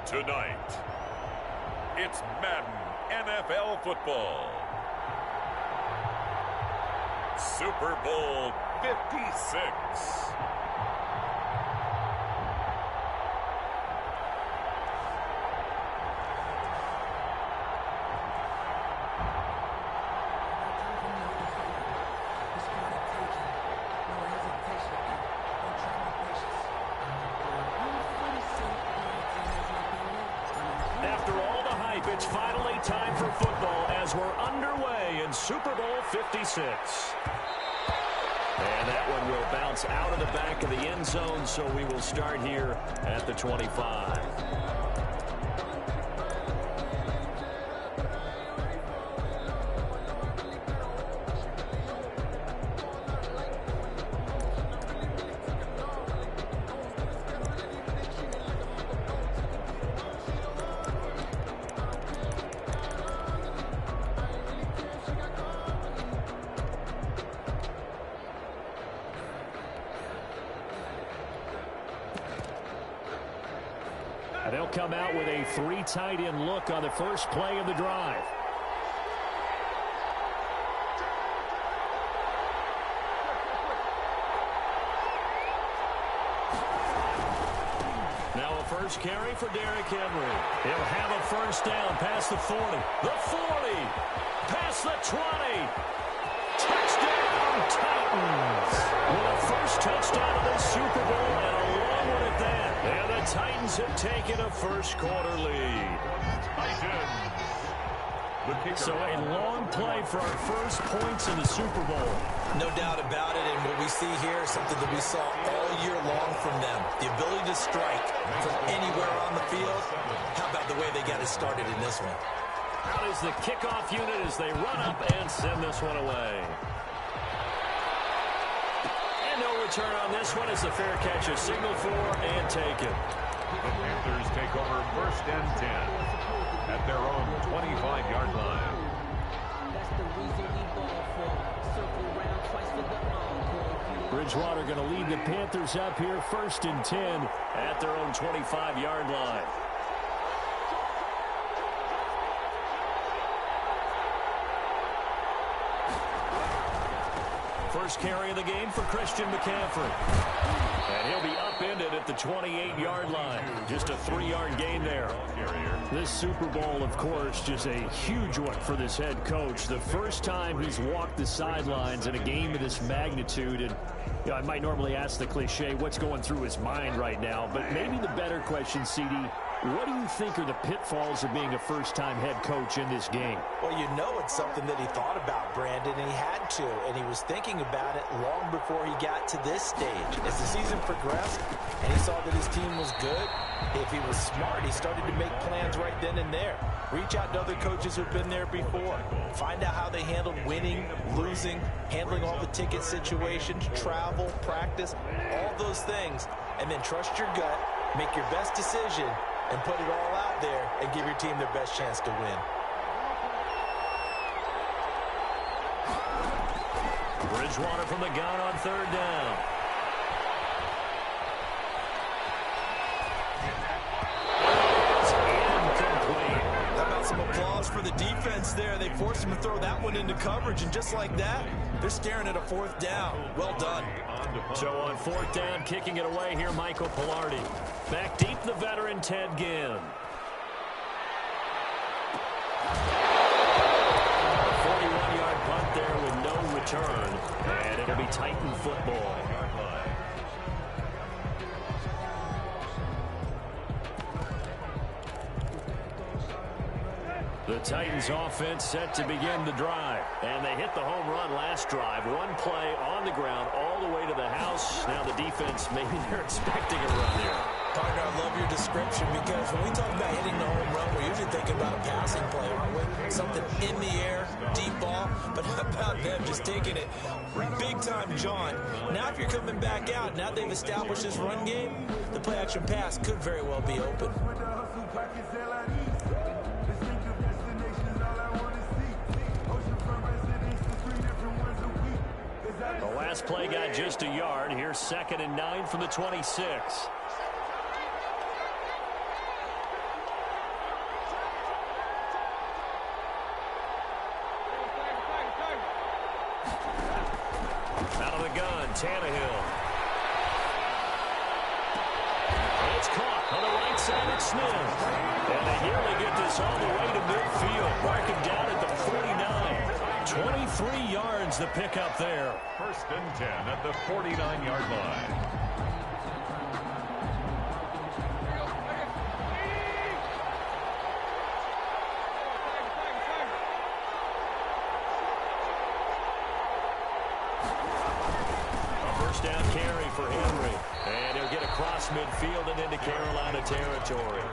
Tonight, it's Madden NFL football. Super Bowl 56. After all the hype, it's finally time for football as we're underway in Super Bowl 56. And that one will bounce out of the back of the end zone, so we will start here at the 25. They'll come out with a three tight end look on the first play of the drive. Now a first carry for Derrick Henry. He'll have a first down past the 40. The 40. Past the 20. Touchdown, Titans. With a first touchdown of this Super Bowl and a long one at that. And the Titans have taken a first-quarter lead. So a long play for our first points in the Super Bowl. No doubt about it, and what we see here is something that we saw all year long from them. The ability to strike from anywhere on the field. How about the way they got it started in this one? Out is the kickoff unit as they run up and send this one away. And no return on this one as the fair catch is signaled for and taken. The Panthers take over first and 10 at their own 25-yard line. Bridgewater going to lead the Panthers up here first and 10 at their own 25-yard line. First carry of the game for Christian McCaffrey. And he'll be upended at the 28-yard line. Just a 3-yard gain there. This Super Bowl, of course, just a huge one for this head coach. The first time he's walked the sidelines in a game of this magnitude. And you know, I might normally ask the cliche, what's going through his mind right now? But maybe the better question, CD, what do you think are the pitfalls of being a first-time head coach in this game? Well, you know it's something that he thought about, Brandon, and he had to. And he was thinking about it long before he got to this stage. As the season progressed and he saw that his team was good, if he was smart, he started to make plans right then and there. Reach out to other coaches who've been there before. Find out how they handled winning, losing, handling all the ticket situations, travel, practice, all those things. And then trust your gut, make your best decision, and put it all out there and give your team their best chance to win. Bridgewater from the gun on third down. It's incomplete. How about some applause for the defense there? They forced him to throw that one into coverage, and just like that, they're staring at a fourth down. Well done. So on fourth down, kicking it away here, Michael Pilardi. Back deep, the veteran Ted Ginn. A 41-yard punt there with no return, and it'll be Titan football. The Titans offense set to begin the drive. And they hit the home run last drive. One play on the ground all the way to the house. Now the defense, maybe they're expecting a run here. Partner, I love your description because when we talk about hitting the home run, we're usually thinking about a passing play, aren't we? Something in the air, deep ball, but how about them just taking it big time, John? Now if you're coming back out, now they've established this run game, the play action pass could very well be open. The last play got just a yard. Here's 2nd and 9 from the 26. Tannehill. It's caught on the right side at Smith. And they nearly get this all the way to midfield. Marking down at the 49. 23 yards the pickup there. 1st and 10 at the 49-yard line. Down carry for Henry. And he'll get across midfield and into Carolina territory.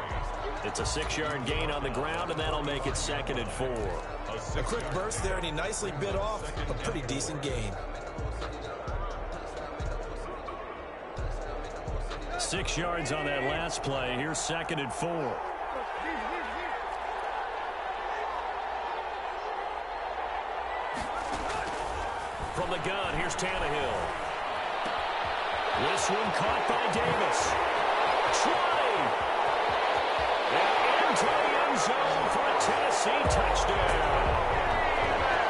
It's a 6-yard gain on the ground, and that'll make it 2nd and 4. A quick burst there, and he nicely bit off a pretty decent gain. 6 yards on that last play. Here's 2nd and 4. From the gun, here's Tannehill. This one caught by Davis. Try! And into the end zone for a Tennessee touchdown.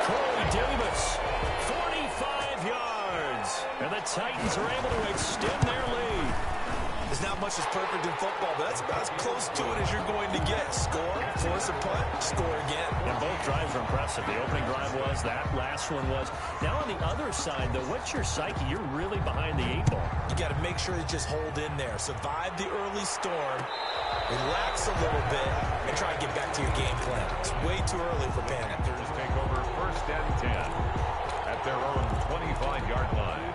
Corey Davis, 45 yards. And the Titans are able to extend their lead. There's not much that's perfect in football, but that's about as close to it as you're going to get. Score, force a punt, score again. And both drives are impressive. The opening drive was, that last one was. Now on the other side, though, what's your psyche? You're really behind the 8 ball. You got to make sure you just hold in there. Survive the early storm, relax a little bit, and try to get back to your game plan. It's way too early for panic. Panthers take over 1st and 10 at their own 25-yard line.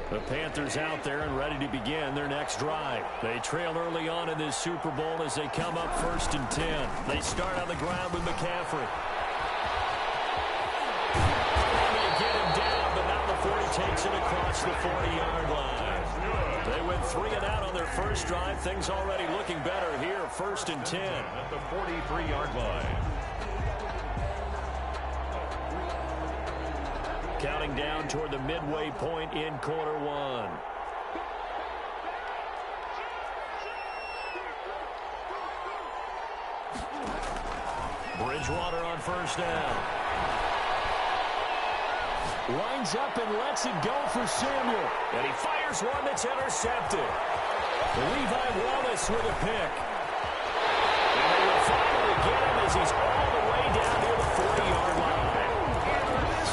The Panthers out there and ready to begin their next drive. They trail early on in this Super Bowl as they come up 1st and 10. They start on the ground with McCaffrey. And they get him down, but now before he takes it across the 40-yard line. They went 3 and out on their first drive. Things already looking better here. 1st and 10. At the 43-yard line. Counting down toward the midway point in quarter 1. Bridgewater on 1st down. Lines up and lets it go for Samuel. And he fires one that's intercepted. Levi Wallace with a pick. And they will finally get him as he's all the way down near the 40-yard line.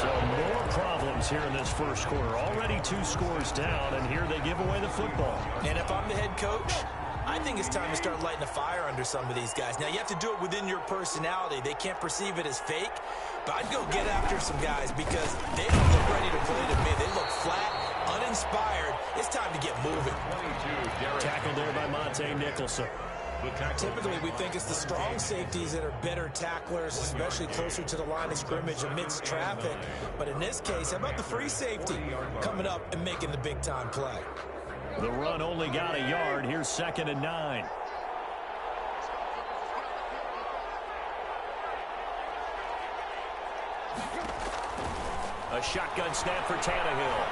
So more problems here in this first quarter. Already 2 scores down, and here they give away the football. And if I'm the head coach, I think it's time to start lighting a fire under some of these guys. Now, you have to do it within your personality. They can't perceive it as fake, but I'd go get after some guys because they don't look ready to play to me. They look flat, uninspired. It's time to get moving. Tackled there by Monte Nicholson. Typically, we think it's the strong safeties that are better tacklers, especially closer to the line of scrimmage amidst traffic. But in this case, how about the free safety coming up and making the big-time play? The run only got a yard. Here's 2nd and 9. A shotgun snap for Tannehill.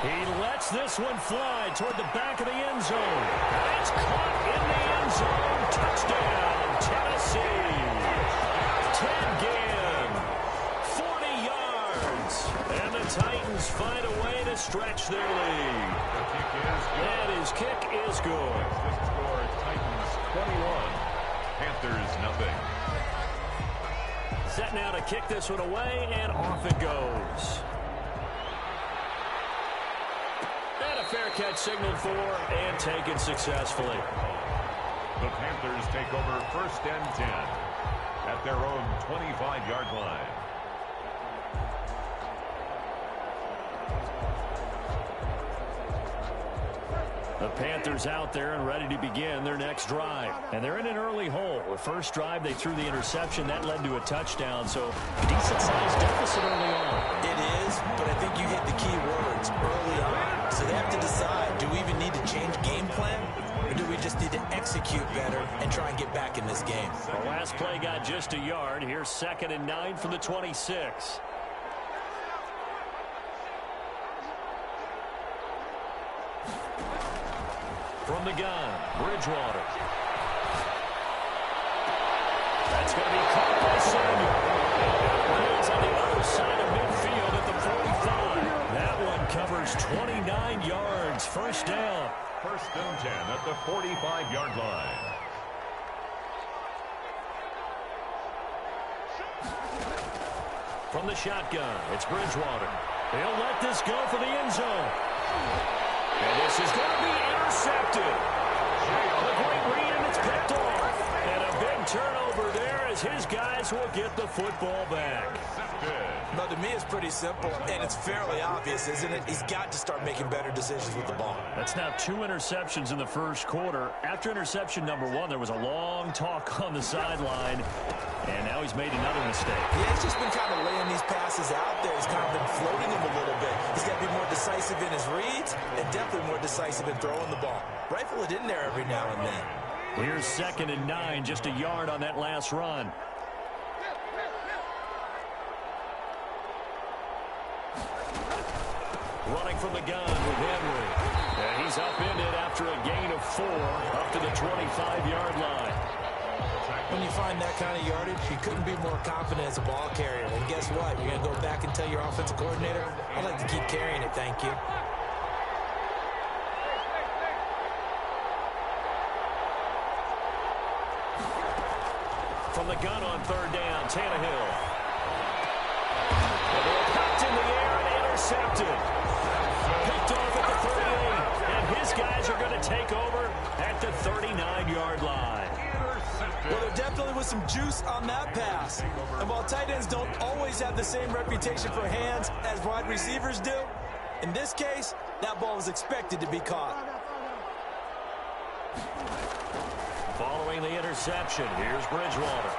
He lets this one fly toward the back of the end zone. And it's caught in the end zone. Touchdown, Tennessee. 10 Ginn. 40 yards. And the Titans find a way to stretch their lead. And his kick is good. Score Titans 21, Panthers nothing. Set now to kick this one away, and off it goes. And a fair catch signaled for and taken successfully. The Panthers take over 1st and 10 at their own 25-yard line. The Panthers out there and ready to begin their next drive. And they're in an early hole. The first drive, they threw the interception. That led to a touchdown. So decent-sized deficit early on. It is, but I think you hit the key words early on. So they have to decide, do we even need to change game plan? Or do we just need to execute better and try and get back in this game? The last play got just a yard. Here's 2nd and 9 from the 26. From the gun, Bridgewater. That's going to be caught by Samuel. It's on the other side of midfield at the 45. That one covers 29 yards. First down. First and 10 at the 45-yard line. From the shotgun, it's Bridgewater. He'll let this go for the end zone. And this is going to be intercepted. A great read, and it's picked off. And a big turnover there as his guys will get the football back. But to me, it's pretty simple, and it's fairly obvious, isn't it? He's got to start making better decisions with the ball. That's now 2 interceptions in the first quarter. After interception number 1, there was a long talk on the sideline, and now he's made another mistake. Yeah, he's just been kind of laying these passes out there. He's kind of been floating them a little bit. He's got to be more decisive in his reads and definitely more decisive in throwing the ball. Rifle it in there every now and then. Here's 2nd and 9, just a yard on that last run. Running from the gun with Henry. And he's upended after a gain of 4 up to the 25-yard line. When you find that kind of yardage, you couldn't be more confident as a ball carrier. And guess what? You're going to go back and tell your offensive coordinator, I'd like to keep carrying it, thank you. From the gun on 3rd down, Tannehill. And they're popped in the air and intercepted. Picked off at the 38, and his guys are going to take over at the 39-yard line. Well, there definitely was some juice on that pass. And while tight ends don't always have the same reputation for hands as wide receivers do, in this case, that ball was expected to be caught. Following the interception, here's Bridgewater.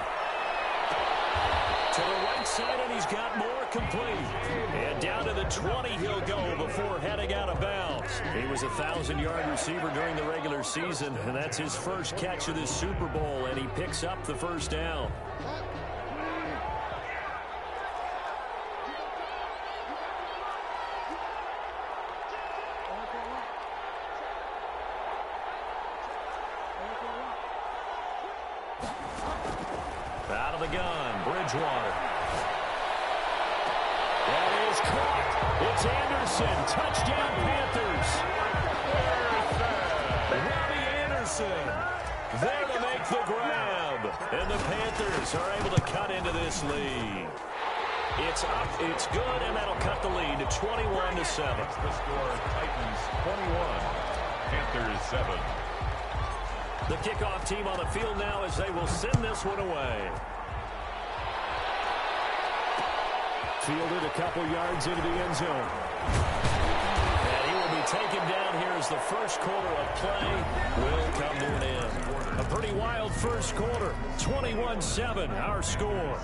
To the right side, and he's got more complete. And down to the 20 he'll go before heading out of bounds. He was a 1,000-yard receiver during the regular season, and that's his first catch of this Super Bowl, and he picks up the first down. Out of the gun, Bridgewater. That is caught. It's Anderson. Touchdown, Panthers. Robbie Anderson there to make the grab. And the Panthers are able to cut into this lead. It's up, it's good, and that'll cut the lead to 21-7. The score, Titans 21, Panthers 7. The kickoff team on the field now as they will send this one away. Fielded a couple yards into the end zone. And he will be taken down here as the first quarter of play will come to an end. A pretty wild first quarter. 21-7, our score.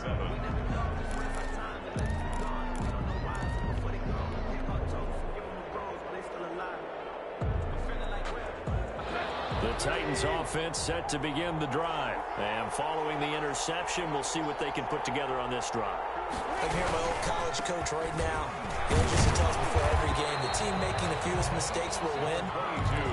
The Titans offense set to begin the drive. And following the interception, we'll see what they can put together on this drive. I'm here, my old college coach right now. He used to tell us before every game, the team making the fewest mistakes will win.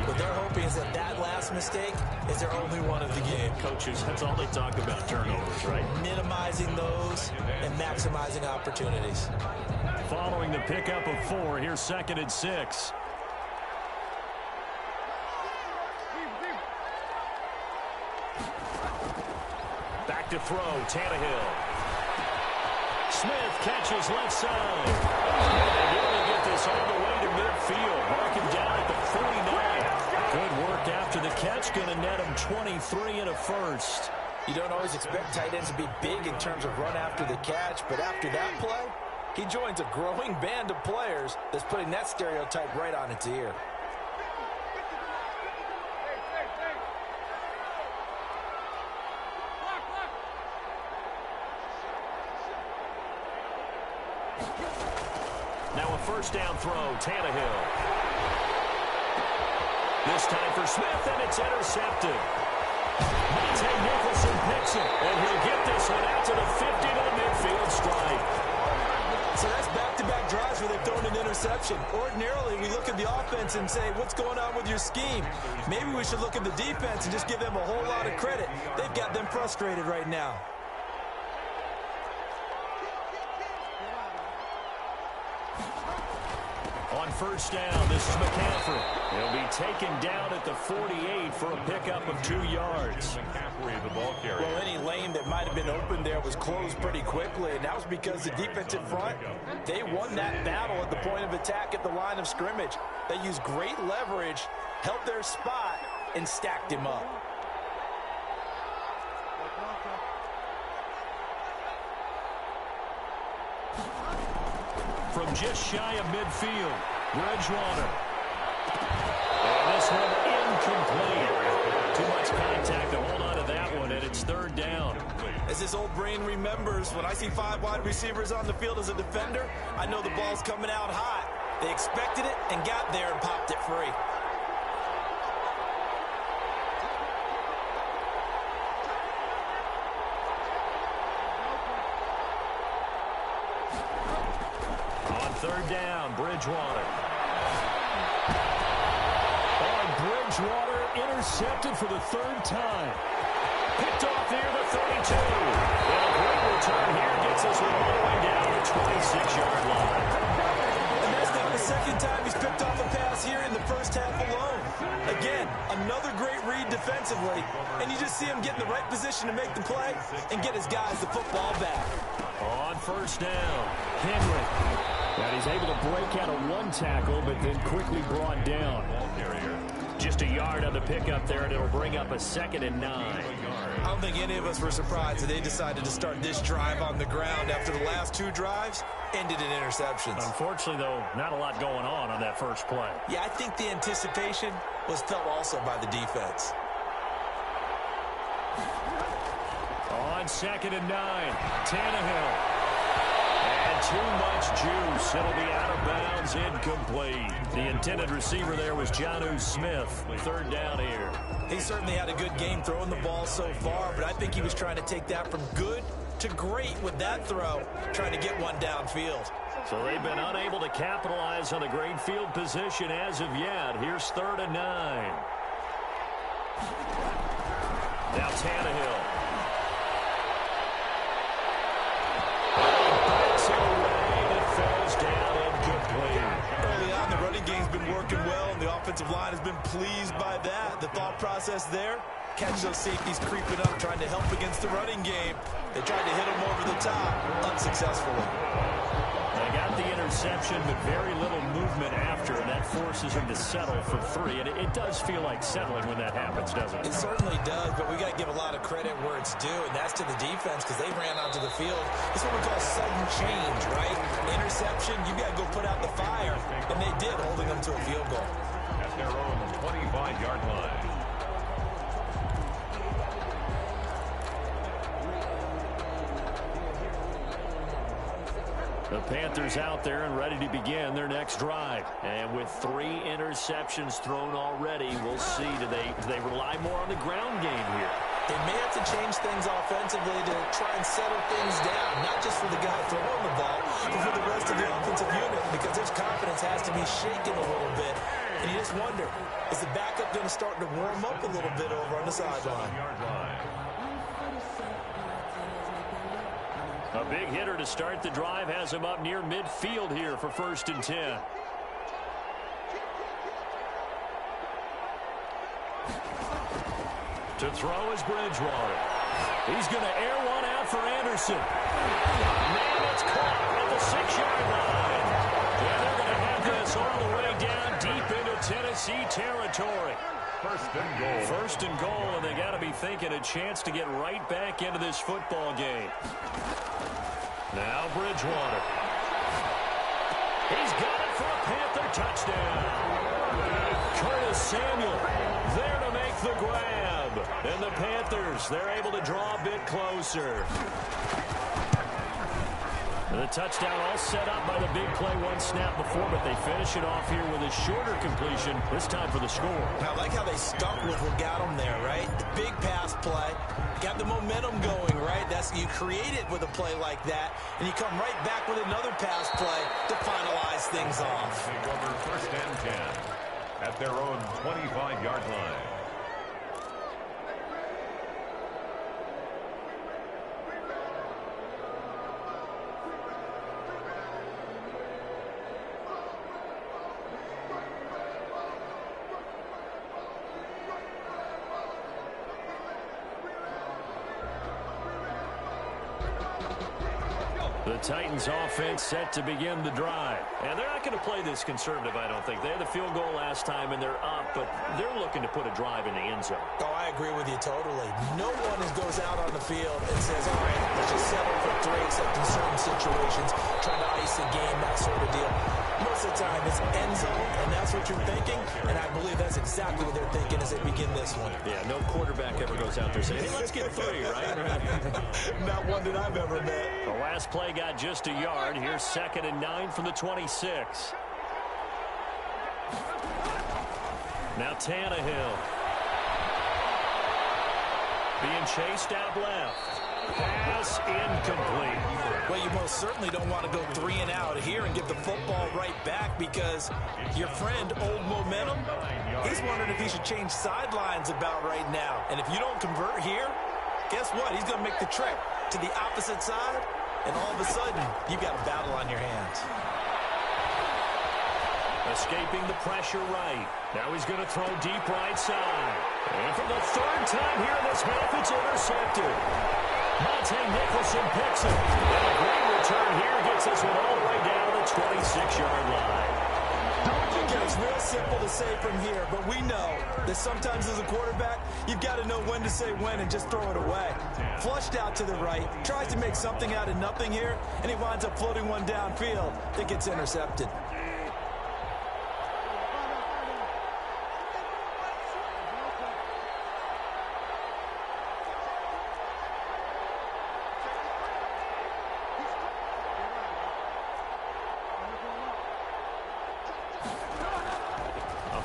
What they're hoping is that that last mistake is their only one of the game. Coaches, that's all they talk about, turnovers, right? Minimizing those and maximizing opportunities. Following the pickup of 4, here's 2nd and 6. Back to throw, Tannehill. Smith catches left side. And able to get this all the way to midfield. Mark him down at the 49. Good work after the catch. Going to net him 23 and a first. You don't always expect tight ends to be big in terms of run after the catch, but after that play, he joins a growing band of players that's putting that stereotype right on its ear. Now a first down throw, Tannehill. This time for Smith, and it's intercepted. Monte Nicholson picks it, and he'll get this one out to the 50 to the midfield strike. So that's back-to-back drives where they've thrown an interception. interception. Ordinarily, we look at the offense and say, what's going on with your scheme? Maybe we should look at the defense and just give them a whole lot of credit. They've got them frustrated right now. On first down, this is McCaffrey. He'll be taken down at the 48 for a pickup of 2 yards. The ball carrier. Well, any lane that might have been open there was closed pretty quickly, and that was because the defensive front, they won that battle at the point of attack at the line of scrimmage. They used great leverage, held their spot, and stacked him up. From just shy of midfield, Bridgewater. And this one incomplete. Too much contact to hold on to that one, and it's third down. As this old brain remembers, when I see 5 wide receivers on the field as a defender, I know the ball's coming out hot. They expected it and got there and popped it free. Third down, Bridgewater. And Bridgewater intercepted for the 3rd time. Picked off near the 32. And a great return here gets us all the way down the 26-yard line. And that's not the 2nd time he's picked off a pass here in the first half alone. Again, another great read defensively. And you just see him get in the right position to make the play and get his guys the football back. On first down, Henry. And he's able to break out of 1 tackle, but then quickly brought down. Just a yard on the pickup there, and it'll bring up a 2nd and 9. I don't think any of us were surprised that they decided to start this drive on the ground after the last 2 drives ended in interceptions. Unfortunately, though, not a lot going on that first play. Yeah, I think the anticipation was felt also by the defense. On 2nd and 9, Tannehill. And too much juice. It'll be out of bounds, incomplete. The intended receiver there was Jonnu Smith. 3rd down here. He certainly had a good game throwing the ball so far, but I think he was trying to take that from good to great with that throw, trying to get one downfield. So they've been unable to capitalize on a great field position as of yet. Here's 3rd and 9. Now Tannehill. Early on, the running game's been working well, and the offensive line has been pleased by that. The thought process there, catch those safeties creeping up, trying to help against the running game. They tried to hit them over the top, unsuccessfully. They got the interception, but very little movement after, and that forces them to settle for 3. And it does feel like settling when that happens, doesn't it? It certainly does, but we got to give a lot of credit where it's due, and that's to the defense because they ran onto the field. It's what we call sudden change, right? Interception, you got to go put out the fire, and they did, holding them to a field goal. At their own 25-yard line. The Panthers out there and ready to begin their next drive. And with 3 interceptions thrown already, we'll see. Do they rely more on the ground game here? They may have to change things offensively to try and settle things down, not just for the guy throwing the ball, but for the rest of the offensive unit, because their confidence has to be shaken a little bit. And you just wonder, is the backup going to start to warm up a little bit over on the sideline? A big hitter to start the drive has him up near midfield here for 1st and 10. To throw is Bridgewater. He's going to air one out for Anderson. Man, it's caught at the 6-yard line. And they're going to have this all the way down deep into Tennessee territory. 1st and goal. 1st and goal, and they got to be thinking a chance to get right back into this football game. Now Bridgewater. He's got it for a Panther touchdown. Curtis Samuel there to make the grab. And the Panthers, they're able to draw a bit closer. The touchdown all set up by the big play one snap before, but they finish it off here with a shorter completion, this time for the score. I like how they stuck with what got them there, right? The big pass play, got the momentum going, right? You create it with a play like that, and you come right back with another pass play to finalize things off. Take over first and 10 at their own 25-yard line. The Titans offense set to begin the drive. And they're not going to play this conservative, I don't think. They had the field goal last time, and they're up, but they're looking to put a drive in the end zone. Oh, I agree with you totally. No one goes out on the field and says, all right, let's just settle for 3, except in certain situations, trying to ice a game, that sort of deal. Most of the time, it's end zone, and that's what you're thinking, and I believe that's exactly what they're thinking as they begin this one. Yeah, no quarterback ever goes out there saying, hey, let's get 3, right? Not one that I've ever met. The last play got just a yard. Here's 2nd and 9 from the 26. Now Tannehill. Being chased out left. Pass incomplete. Well, you most certainly don't want to go 3 and out here and give the football right back, because your friend, Old Momentum, he's wondering if he should change sidelines about right now. And if you don't convert here, guess what? He's going to make the trip to the opposite side, and all of a sudden, you've got a battle on your hands. Escaping the pressure right. Now he's going to throw deep right side. And for the 3rd time here in this half, it's intercepted. Monte Nicholson picks it. And a great return here gets this one all the way down to the 26-yard line. It's real simple to say from here, but we know that sometimes as a quarterback, you've got to know when to say when and just throw it away. Flushed out to the right, tries to make something out of nothing here, and he winds up floating one downfield that gets intercepted.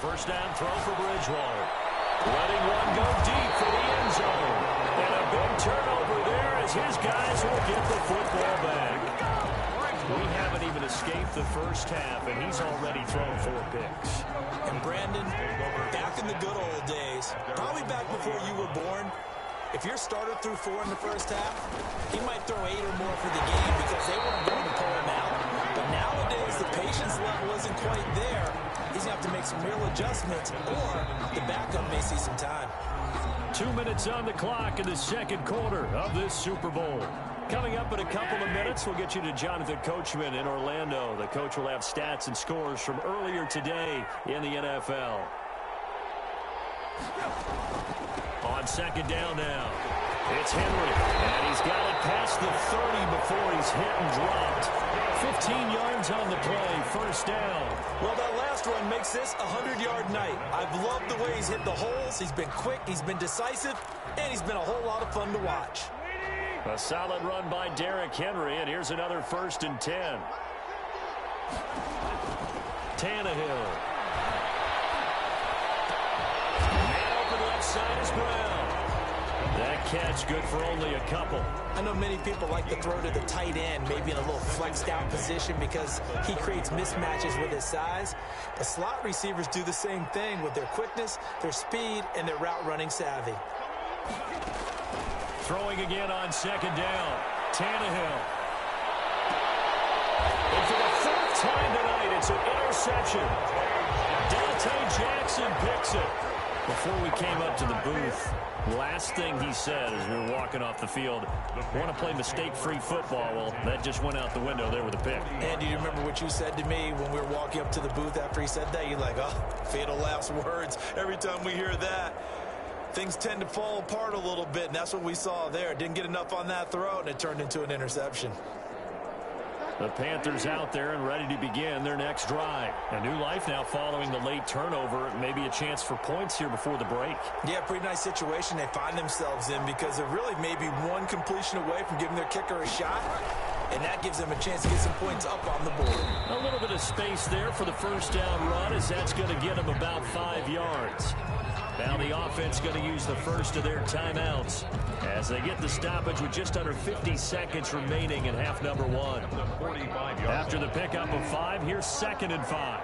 First down throw for Bridgewater. Letting one go deep for the end zone. And a big turnover there as his guys will get the football back. We haven't even escaped the first half, and he's already thrown 4 picks. And Brandon, back in the good old days, probably back before you were born, if your starter threw 4 in the first half, he might throw 8 or more for the game because they weren't going to pull him out. But nowadays, the patience level isn't quite there. He's going to have to make some real adjustments, or the backup may see some time. 2 minutes on the clock in the second quarter of this Super Bowl. Coming up in a couple of minutes, we'll get you to Jonathan Coachman in Orlando. The coach will have stats and scores from earlier today in the NFL. On second down now, it's Henry, and he's got it past the 30 before he's hit and dropped. 15 yards on the play, first down. Well, that last run makes this a 100-yard night. I've loved the way he's hit the holes. He's been quick, he's been decisive, and he's been a whole lot of fun to watch. A solid run by Derrick Henry, and here's another 1st and 10. Tannehill. Man open left side is Brown. That catch good for only a couple. I know many people like to throw to the tight end, maybe in a little flexed out position because he creates mismatches with his size. But slot receivers do the same thing with their quickness, their speed, and their route running savvy. Throwing again on second down. Tannehill. And for the 4th time tonight, it's an interception. Dante Jackson picks it. Before we came up to the booth, last thing he said as we were walking off the field, want to play mistake-free football. Well, that just went out the window there with a pick. And do you remember what you said to me when we were walking up to the booth after he said that? You're like, oh, fatal last words. Every time we hear that, things tend to fall apart a little bit, and that's what we saw there. Didn't get enough on that throw, and it turned into an interception. The Panthers out there and ready to begin their next drive. A new life now following the late turnover. Maybe a chance for points here before the break. Yeah, pretty nice situation they find themselves in because they're really maybe one completion away from giving their kicker a shot. and that gives them a chance to get some points up on the board. A little bit of space there for the first down run, as that's going to get them about 5 yards. Now the offense going to use the first of their timeouts as they get the stoppage with just under 50 seconds remaining in half number 1. After the pickup of 5, here's 2nd and 5.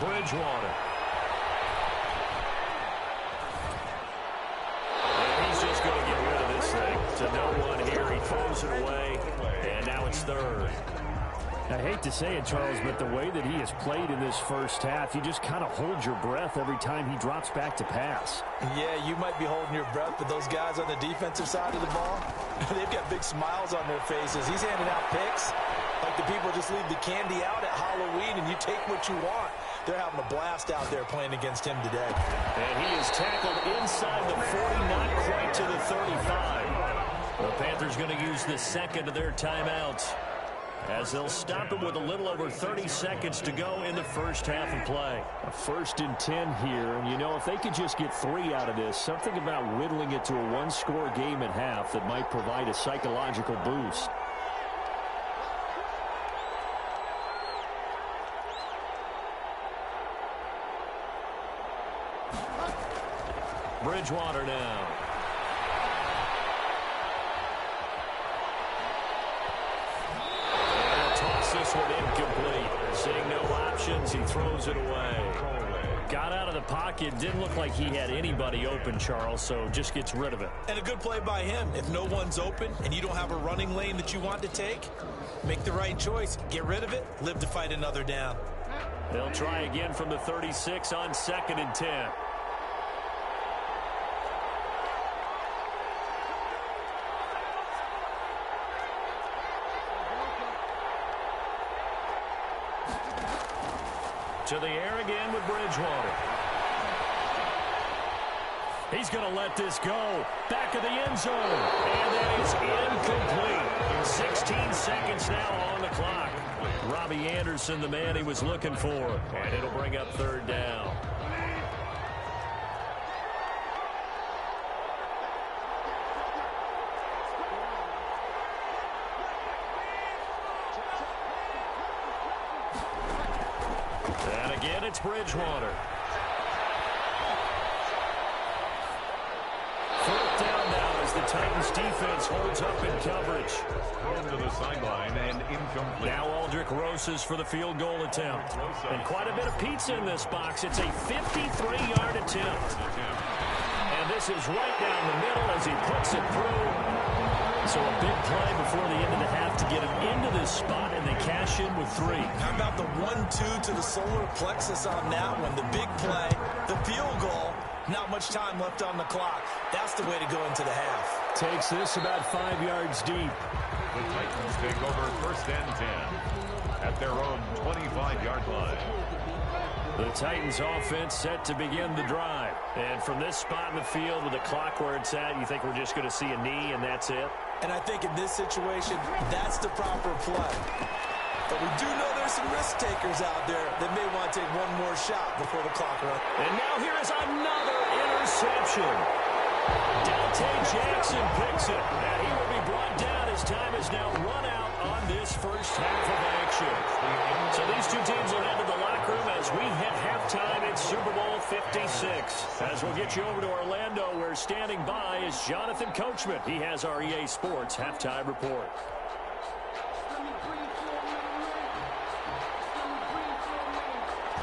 Bridgewater. And he's just going to get rid of this thing to no one here. He throws it away, and now it's 3rd. I hate to say it, Charles, but the way that he has played in this first half, you just kind of hold your breath every time he drops back to pass. Yeah, you might be holding your breath, but those guys on the defensive side of the ball, they've got big smiles on their faces. He's handing out picks like the people just leave the candy out at Halloween and you take what you want. They're having a blast out there playing against him today. And he is tackled inside the 40, not quite to the 35. The Panthers going to use the second of their timeouts as they'll stop him with a little over 30 seconds to go in the first half of play. A 1st and 10 here, and you know, if they could just get 3 out of this, something about whittling it to a 1-score game at half that might provide a psychological boost. Bridgewater now. And toss this one incomplete. Seeing no options, he throws it away. Got out of the pocket, didn't look like he had anybody open, Charles, so just gets rid of it. And a good play by him. If no one's open and you don't have a running lane that you want to take, make the right choice. Get rid of it, live to fight another down. They'll try again from the 36 on 2nd and 10. To the air again with Bridgewater. He's going to let this go. Back of the end zone. And that is incomplete. 16 seconds now on the clock. Robbie Anderson, the man he was looking for. And it'll bring up 3rd down. It's Bridgewater. 4th down now as the Titans defense holds up in coverage. Thrown to the sideline and incomplete. Now Aldrich Rosas for the field goal attempt. And quite a bit of pizza in this box. It's a 53-yard attempt. And this is right down the middle as he puts it through. So a big play before the end of the half to get him into this spot, and they cash in with 3. How about the 1-2 to the solar plexus on that one? The big play, the field goal, not much time left on the clock. That's the way to go into the half. Takes this about 5 yards deep. The Titans take over 1st and 10 at their own 25-yard line. The Titans offense set to begin the drive. And from this spot in the field with the clock where it's at, you think we're just going to see a knee and that's it? And I think in this situation, that's the proper play. But we do know there's some risk takers out there that may want to take one more shot before the clock runs. And now here is another interception. Dante Jackson picks it. And he will be brought down as time is now run out on this first half of action. So these two teams will head to the locker room as we hit halftime in Super Bowl 56. As we'll get you over to Orlando, where standing by is Jonathan Coachman. He has our EA Sports halftime report.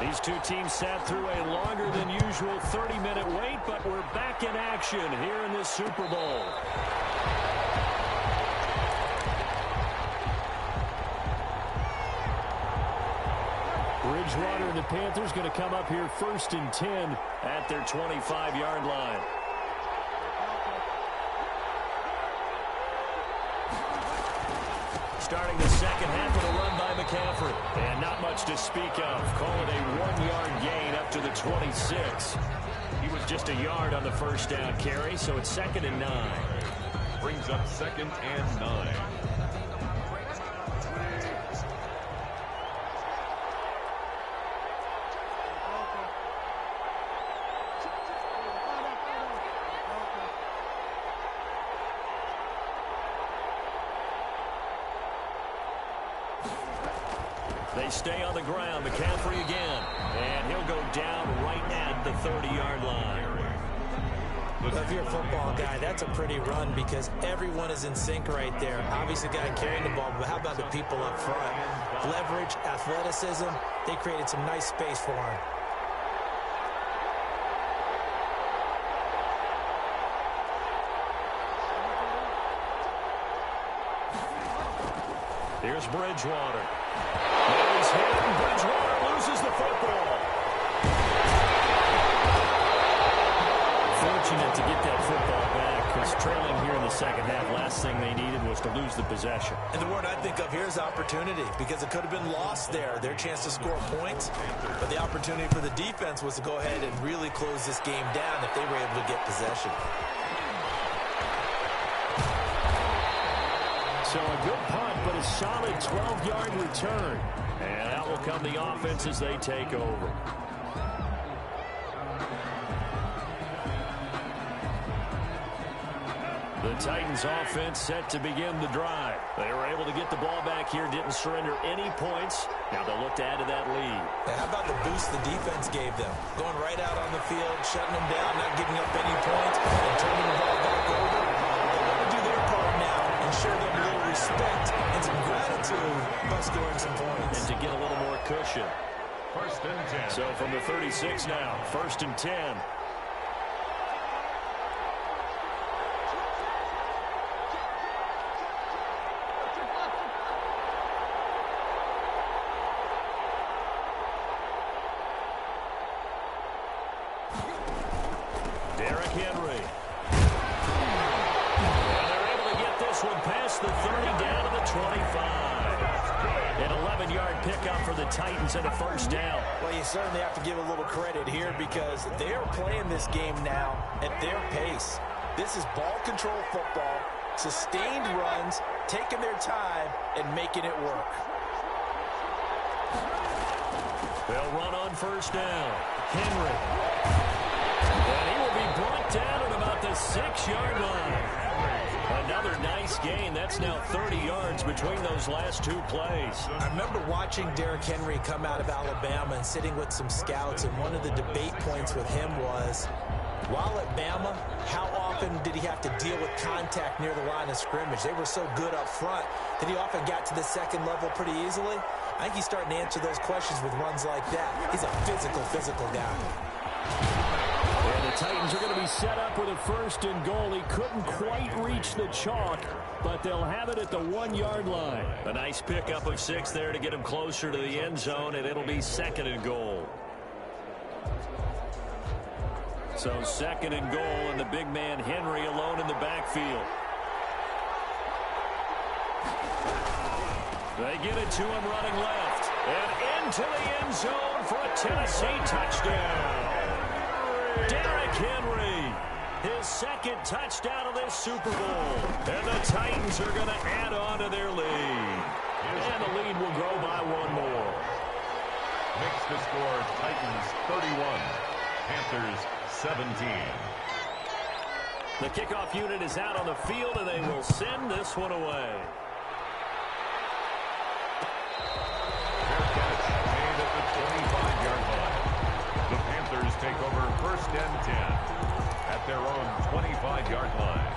These two teams sat through a longer than usual 30-minute wait, but we're back in action here in this Super Bowl. Bridgewater and the Panthers going to come up here 1st and 10 at their 25-yard line. Starting the second half with a run by McCaffrey. And not much to speak of. Call it a 1-yard gain up to the 26. He was just a yard on the first down carry, so it's 2nd and 9. Brings up 2nd and 9. They stay on the ground. McCaffrey again. And he'll go down right at the 30-yard line. If you're a football guy, that's a pretty run because everyone is in sync right there. Obviously, the guy carrying the ball, but how about the people up front? Leverage, athleticism, they created some nice space for him. Here's Bridgewater. Now he's hit, and Bridgewater loses the football. Fortunate to get that football back because trailing here in the second half, last thing they needed was to lose the possession. And the word I think of here is opportunity because it could have been lost there, their chance to score points. But the opportunity for the defense was to go ahead and really close this game down if they were able to get possession. So a good punt, but a solid 12-yard return. And out will come the offense as they take over. The Titans offense set to begin the drive. They were able to get the ball back here, didn't surrender any points. Now they'll look to add to that lead. And how about the boost the defense gave them? Going right out on the field, shutting them down, not giving up any points, and turning the ball back over. They want to do their part now and show them a little respect and some gratitude by scoring some points. And to get a little more cushion. First and 10. So from the 36 now, first and 10. Titans at a first down. Well, you certainly have to give a little credit here because they're playing this game now at their pace. This is ball control football, sustained runs, taking their time, and making it work. They'll run on first down. Henry. And he will be brought down at about the 6-yard line. Another nice gain. That's now 30 yards between those last two plays. I remember watching Derrick Henry come out of Alabama and sitting with some scouts, and one of the debate points with him was, while at Bama, how often did he have to deal with contact near the line of scrimmage? They were so good up front that he often got to the second level pretty easily. I think he's starting to answer those questions with runs like that. He's a physical guy. And the Titans are going to be set up with a first and goal. He couldn't quite reach the chalk, but they'll have it at the 1-yard line. A nice pickup of 6 there to get him closer to the end zone, and it'll be second and goal. So second and goal, and the big man Henry alone in the backfield. They get it to him running left, and into the end zone for a Tennessee touchdown. Derrick Henry, his second touchdown of this Super Bowl. And the Titans are going to add on to their lead. And the lead will grow by 1 more. Makes the score Titans 31, Panthers 17. The kickoff unit is out on the field, and they will send this one away. Fair catch made at the 25-yard line. The Panthers take over first and 10 at their own 25-yard line.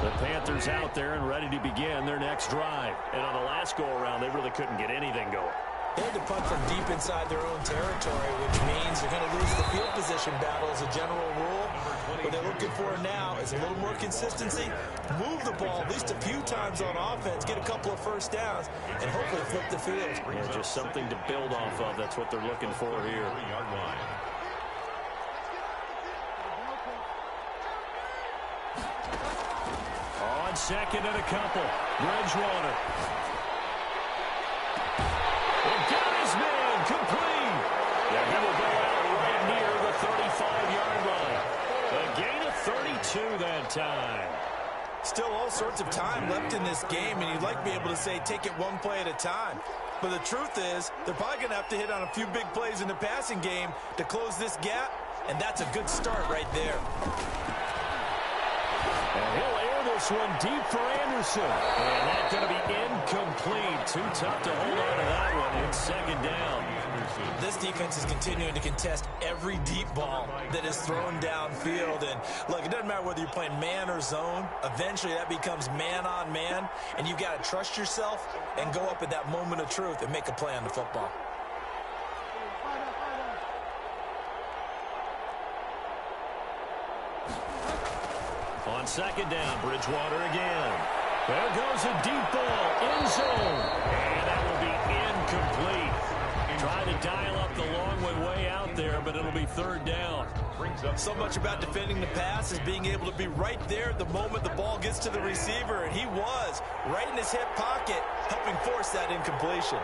The Panthers out there and ready to begin their next drive. And on the last go-around, they really couldn't get anything going. They had to punt from deep inside their own territory, which means they're going to lose the field position battle as a general rule. What they're looking for now is a little more consistency, move the ball at least a few times on offense, get a couple of first downs, and hopefully flip the field. Yeah, just something to build off of. That's what they're looking for here. On second and a couple, Bridgewater. Got his man complete. Yeah, he will go out right near the 35-yard line. A gain of 32 that time. Still all sorts of time left in this game, and you'd like to be able to say take it one play at a time. But the truth is, they're probably going to have to hit on a few big plays in the passing game to close this gap, and that's a good start right there. And he'll air this one deep for Anderson. And that's going to be incomplete. Too tough to hold on to that one. It's second down. This defense is continuing to contest every deep ball that is thrown downfield. And look, it doesn't matter whether you're playing man or zone. Eventually that becomes man on man. And you've got to trust yourself and go up at that moment of truth and make a play on the football. On second down, Bridgewater again. There goes a deep ball, end zone. And that will be incomplete. Trying to dial up the long way out there, but it'll be third down. So much about defending the pass is being able to be right there at the moment the ball gets to the receiver. And he was right in his hip pocket, helping force that incompletion.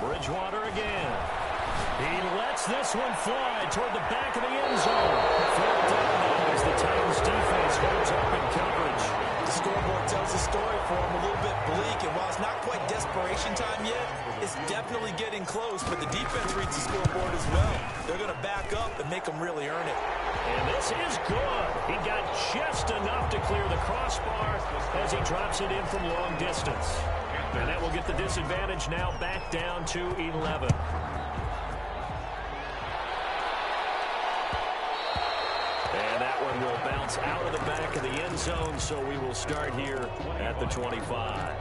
Bridgewater again. He lets this one fly toward the back of the end zone. Fourth down now as the Titans defense holds up in coverage. The scoreboard tells the story for him a little bit bleak, and while it's not quite desperation time yet, it's definitely getting close, but the defense reads the scoreboard as well. They're going to back up and make them really earn it. And this is good. He got just enough to clear the crossbar as he drops it in from long distance. And that will get the disadvantage now back down to 11. And that one will bounce out of the back of the end zone, so we will start here at the 25.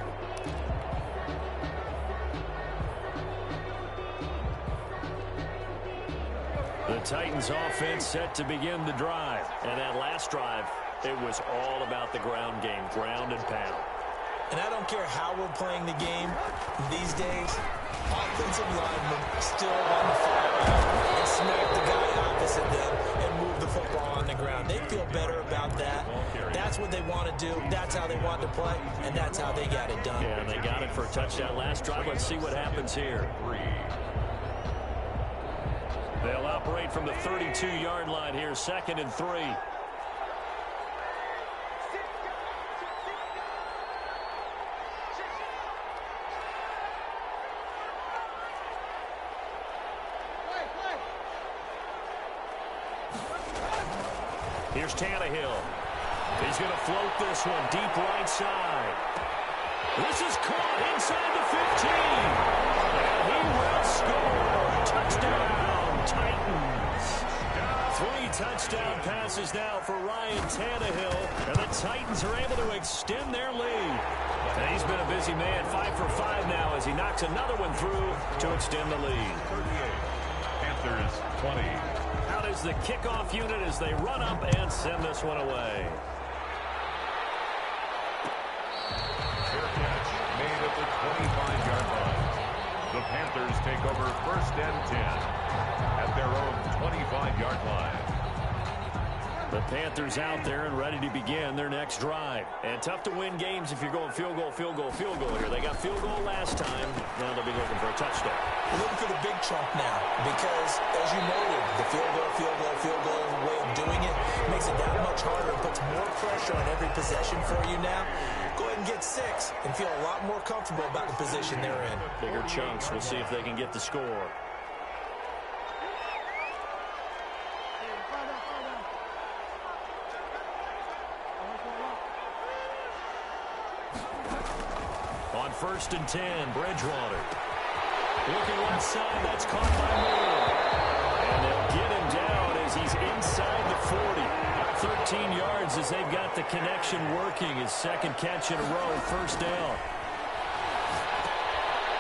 The Titans offense set to begin the drive. And that last drive, it was all about the ground game, ground and pound. And I don't care how we're playing the game these days, offensive linemen still want to fire out and smack the guy opposite them and move the football on the ground. They feel better about that. That's what they want to do. That's how they want to play, and that's how they got it done. Yeah, they got it for a touchdown last drive. Let's see what happens here. They'll operate from the 32-yard line here, 2nd and 3. Here's Tannehill. He's going to float this one deep right side. This is caught inside the 15. And he will score. Touchdown, Titans. 3 touchdown passes now for Ryan Tannehill. And the Titans are able to extend their lead. And he's been a busy man, 5 for 5 now as he knocks another one through to extend the lead. 38. Panthers 20. Out is the kickoff unit as they run up and send this one away. Fair catch made at the 25-yard line. The Panthers take over 1st and 10 at their own 25-yard line. The Panthers out there and ready to begin their next drive. And tough to win games if you're going field goal, field goal, field goal here. They got field goal last time. Now they'll be looking for a touchdown. Looking for the big chunk now because, as you noted, the field goal way of doing it makes it that much harder. It puts more pressure on every possession for you now. Go ahead and get 6 and feel a lot more comfortable about the position they're in. Bigger chunks. We'll see if they can get the score. On 1st and 10, Bridgewater. Looking left side, that's caught by Moore. And they'll get him down as he's inside the 40. 13 yards as they've got the connection working. His 2nd catch in a row, 1st down.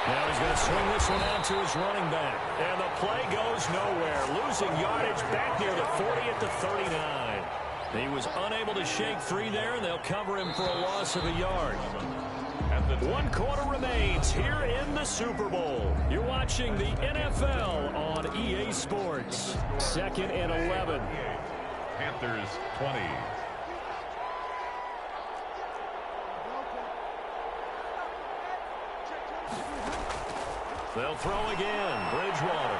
Now he's going to swing this one out to his running back. And the play goes nowhere. Losing yardage back near the 40 at the 39. He was unable to shake 3 there, and they'll cover him for a loss of a yard. 1 quarter remains here in the Super Bowl. You're watching the NFL on EA Sports. 2nd and 11. Panthers 20. They'll throw again. Bridgewater.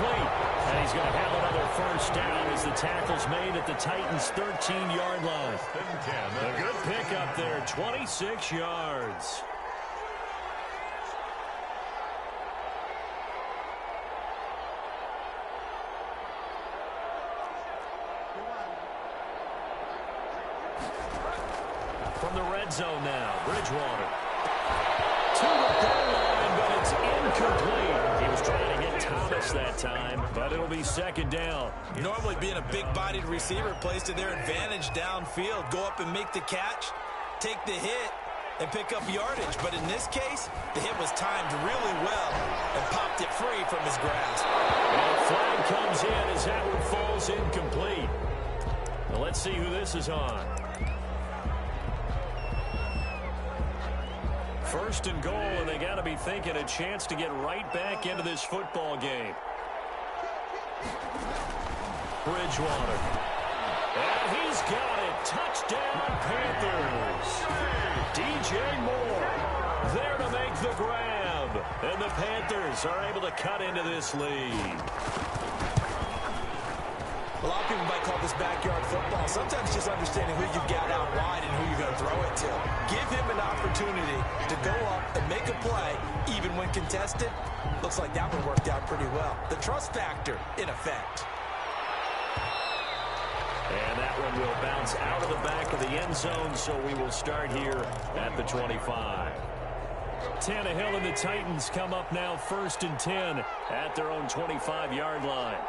incomplete. And he's going to have another first down as the tackle's made at the Titans' 13-yard line. A good pickup there, 26 yards. From the red zone now, Bridgewater. To the goal line, but it's incomplete. He was trying to get Thomas that time, but it'll be second down. Normally being a big-bodied receiver plays to their advantage downfield. Go up and make the catch, take the hit, and pick up yardage. But in this case, the hit was timed really well and popped it free from his grasp. And a flag comes in as that one falls incomplete. Now let's see who this is on. First and goal, and they got to be thinking a chance to get right back into this football game. Bridgewater. And he's got it. Touchdown, Panthers. DJ Moore there to make the grab. And the Panthers are able to cut into this lead. A lot of people might call this backyard football. Sometimes just understanding who you got out wide and who you're going to throw it to. Give him an opportunity to go up and make a play, even when contested. Looks like that one worked out pretty well. The trust factor in effect. And that one will bounce out of the back of the end zone, so we will start here at the 25. Tannehill and the Titans come up now 1st and 10 at their own 25-yard line.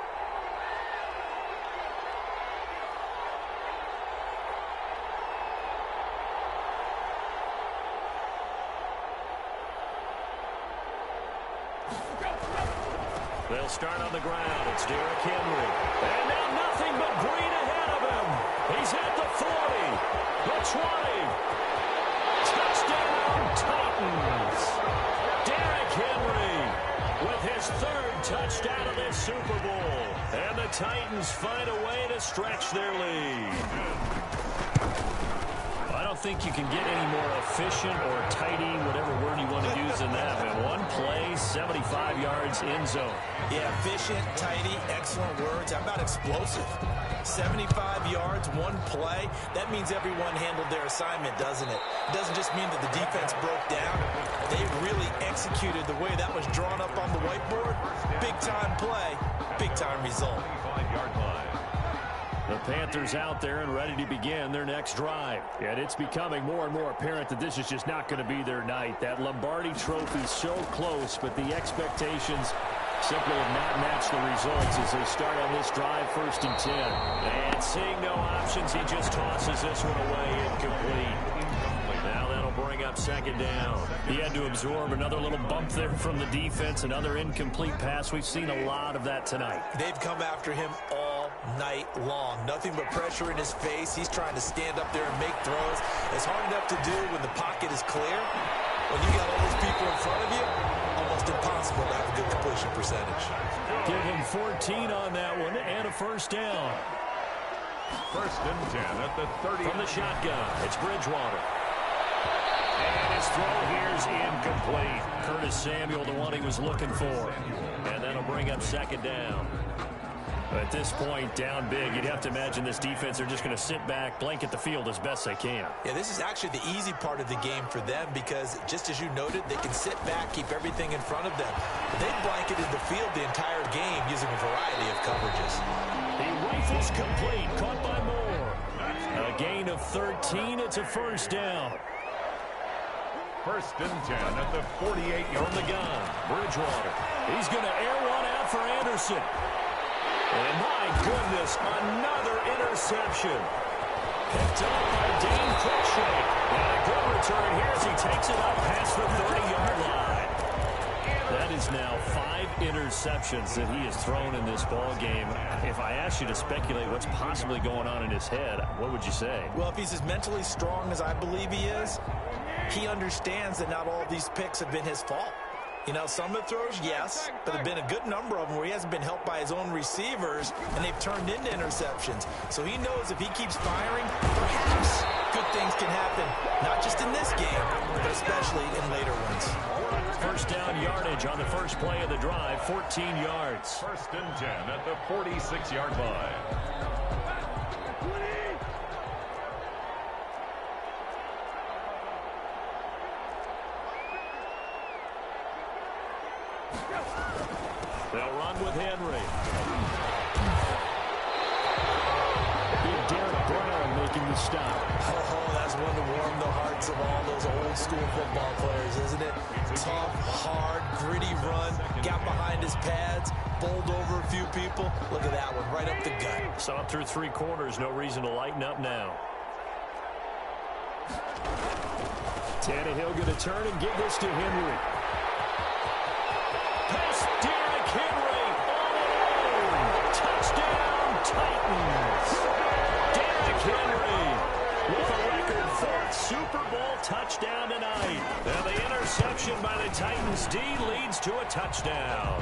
They'll start on the ground. It's Derrick Henry. And now nothing but green ahead of him. He's at the 40, the 20. Touchdown, Titans. Derrick Henry with his 3rd touchdown of this Super Bowl. And the Titans find a way to stretch their lead. I don't think you can get any more efficient or tidy, whatever word you want to use in that. Man, one play, 75 yards in zone. Yeah, efficient, tidy, excellent words. How about explosive? 75 yards, one play. That means everyone handled their assignment, doesn't it? It doesn't just mean that the defense broke down. They really executed the way that was drawn up on the whiteboard. Big-time play, big-time result. 25-yard line. The Panthers out there and ready to begin their next drive. And it's becoming more and more apparent that this is just not going to be their night. That Lombardi trophy so close, but the expectations simply have not matched the results as they start on this drive 1st and 10. And seeing no options, he just tosses this one away incomplete. Now that'll bring up 2nd down. He had to absorb another little bump there from the defense, another incomplete pass. We've seen a lot of that tonight. They've come after him all night long. Nothing but pressure in his face. He's trying to stand up there and make throws. It's hard enough to do when the pocket is clear. When you got all those people in front of you, almost impossible to have a good completion percentage. Give him 14 on that one and a 1st down. 1st and 10 at the 30. From the shotgun, it's Bridgewater. And his throw here's incomplete. Curtis Samuel, the one he was looking for. And that'll bring up 2nd down. At this point, down big, you'd have to imagine this defense are just going to sit back, blanket the field as best they can. Yeah, this is actually the easy part of the game for them because, just as you noted, they can sit back, keep everything in front of them. They've blanketed the field the entire game using a variety of coverages. The rifle's complete, caught by Moore. A gain of 13, it's a 1st down. 1st and 10 at the 48-yard line. From the gun, Bridgewater. He's going to air one out for Anderson. And my goodness, another interception. Picked up by Dane Cruikshank. And a good return here as he takes it up past the 30-yard line. That is now 5 interceptions that he has thrown in this ball game. If I asked you to speculate what's possibly going on in his head, what would you say? Well, if he's as mentally strong as I believe he is, he understands that not all of these picks have been his fault. You know, some of the throws, yes, but there have been a good number of them where he hasn't been helped by his own receivers, and they've turned into interceptions. So he knows if he keeps firing, perhaps good things can happen, not just in this game, but especially in later ones. First down yardage on the first play of the drive, 14 yards. First and 10 at the 46-yard line. They'll run with Henry. Big Derek Brown making the stop. Oh, that's one to warm the hearts of all those old school football players, isn't it? Tough, hard, gritty run, got behind his pads, bowled over a few people. Look at that one, right up the gut. Saw it through 3 quarters, no reason to lighten up now. Tannehill going to turn and give this to Henry. Pass Derrick Henry all alone. Touchdown Titans. Derrick Henry with a record 4th Super Bowl touchdown tonight. And the interception by the Titans D leads to a touchdown.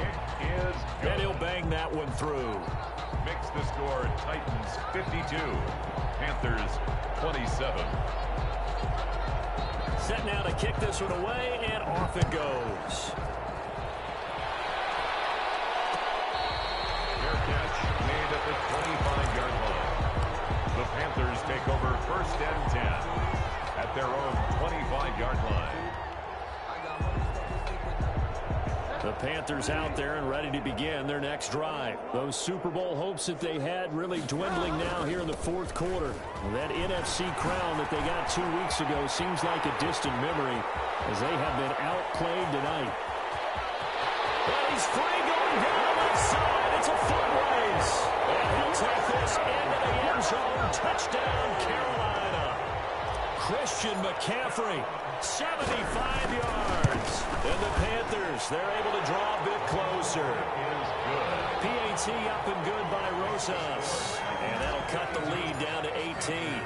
And he'll bang that one through. Makes the score Titans 52, Panthers 27. Set now to kick this one away, and off it goes. Fair catch made at the 25-yard line. The Panthers take over first and 10 at their own 25-yard line. The Panthers out there and ready to begin their next drive. Those Super Bowl hopes that they had really dwindling now here in the 4th quarter. That NFC crown that they got 2 weeks ago seems like a distant memory as they have been outplayed tonight. But he's free going down the left side. It's a foot race. And he'll take this into the end zone. Touchdown, Carolina. Christian McCaffrey, 75 yards. And the Panthers, they're able to draw a bit closer. PAT up and good by Rosas. And that'll cut the lead down to 18.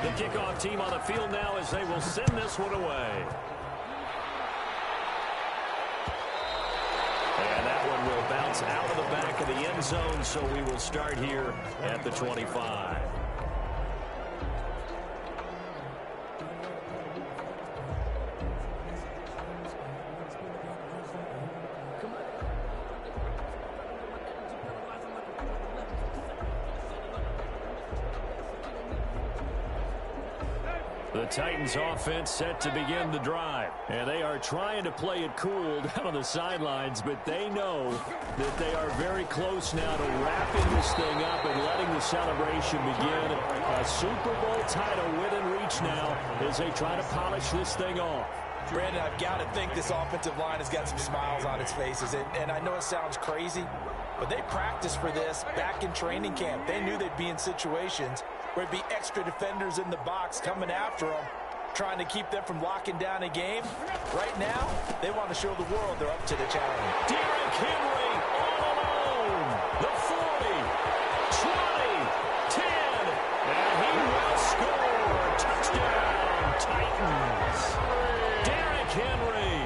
The kickoff team on the field now as they will send this one away. And that one will bounce out of the back of the end zone, so we will start here at the 25. The Titans offense set to begin the drive. And they are trying to play it cool down on the sidelines, but they know that they are very close now to wrapping this thing up and letting the celebration begin. A Super Bowl title within reach now as they try to polish this thing off. Brandon, I've got to think this offensive line has got some smiles on its faces. And I know it sounds crazy, but they practiced for this back in training camp. They knew they'd be in situations where it'd be extra defenders in the box coming after them, trying to keep them from locking down a game. Right now, they want to show the world they're up to the challenge. Derrick Henry all alone. The 40, 20, 10, and he will score. Touchdown, Titans. Derrick Henry,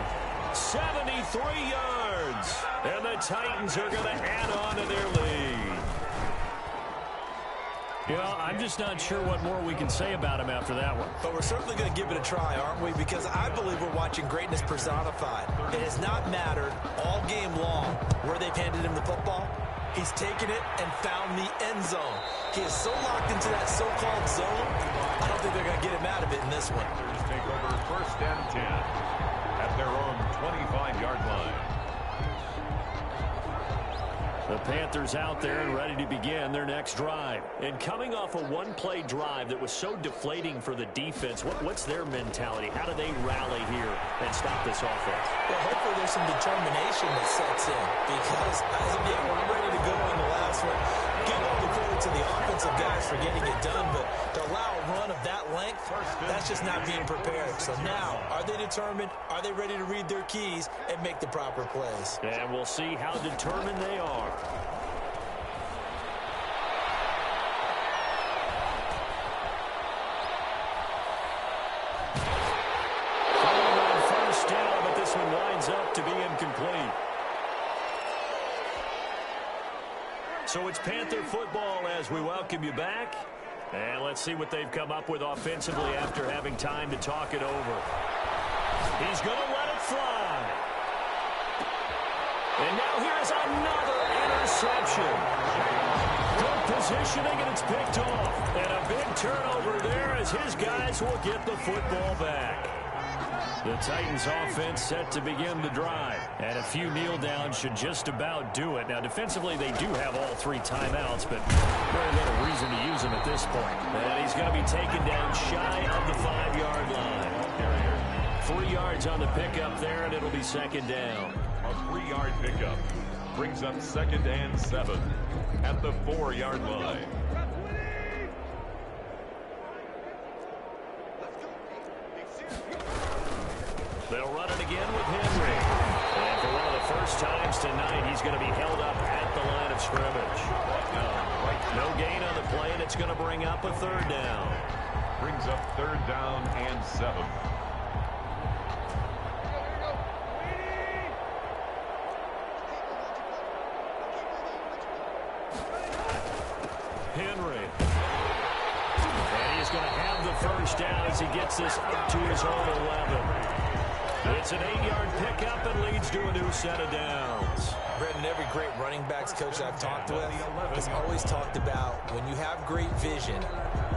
73 yards. And the Titans are going to add on to their lead. You know, I'm just not sure what more we can say about him after that one. But we're certainly going to give it a try, aren't we? Because I believe we're watching greatness personified. It has not mattered all game long where they've handed him the football. He's taken it and found the end zone. He is so locked into that so-called zone, I don't think they're going to get him out of it in this one. Take over first and 10 at their own 25-yard line. The Panthers out there and ready to begin their next drive. And coming off a one-play drive that was so deflating for the defense, what's their mentality? How do they rally here and stop this offense? Well, hopefully there's some determination that sets in. Because as of yet, we're ready to go in the last one. Give all the credit to the offensive guys for getting it done, but to allow a run of that length, that's just not being prepared. So now, are they determined? Are they ready to read their keys and make the proper plays? And we'll see how determined they are. First down, but this one winds up to be incomplete. So it's Panther football as we welcome you back. And let's see what they've come up with offensively after having time to talk it over. He's going to let it fly. And now here's another interception. Good positioning, and it's picked off. And a big turnover there as his guys will get the football back. The Titans offense set to begin the drive. And a few kneel downs should just about do it. Now, defensively, they do have all 3 timeouts, but very little reason to use them at this point. And he's going to be taken down shy of the 5-yard line. 3 yards on the pickup there, and it'll be second down. A 3-yard pickup brings up 2nd and 7 at the 4-yard line. They'll run it again with Henry. And for one of the first times tonight, he's going to be held up at the line of scrimmage. No gain on the play, and it's going to bring up a 3rd down. Brings up 3rd down and 7. Henry. And he's going to have the first down as he gets this up to his own 11. It's an 8-yard pickup and leads to a new set of downs. Brendan, every great running backs coach I've talked with has always talked about when you have great vision,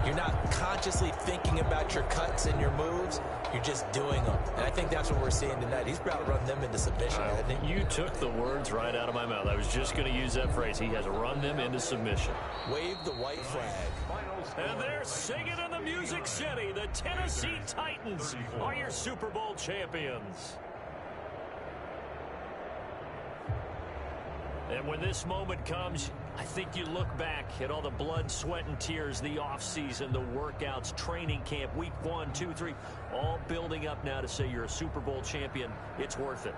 you're not consciously thinking about your cuts and your moves, you're just doing them. And I think that's what we're seeing tonight. He's about to run them into submission. You took the words right out of my mouth. I was just going to use that phrase. He has run them into submission. Wave the white flag. And they're singing in the Music City. The Tennessee Titans are your Super Bowl champions. And when this moment comes, I think you look back at all the blood, sweat, and tears, the offseason, the workouts, training camp, week 1, 2, 3, all building up now to say you're a Super Bowl champion. It's worth it.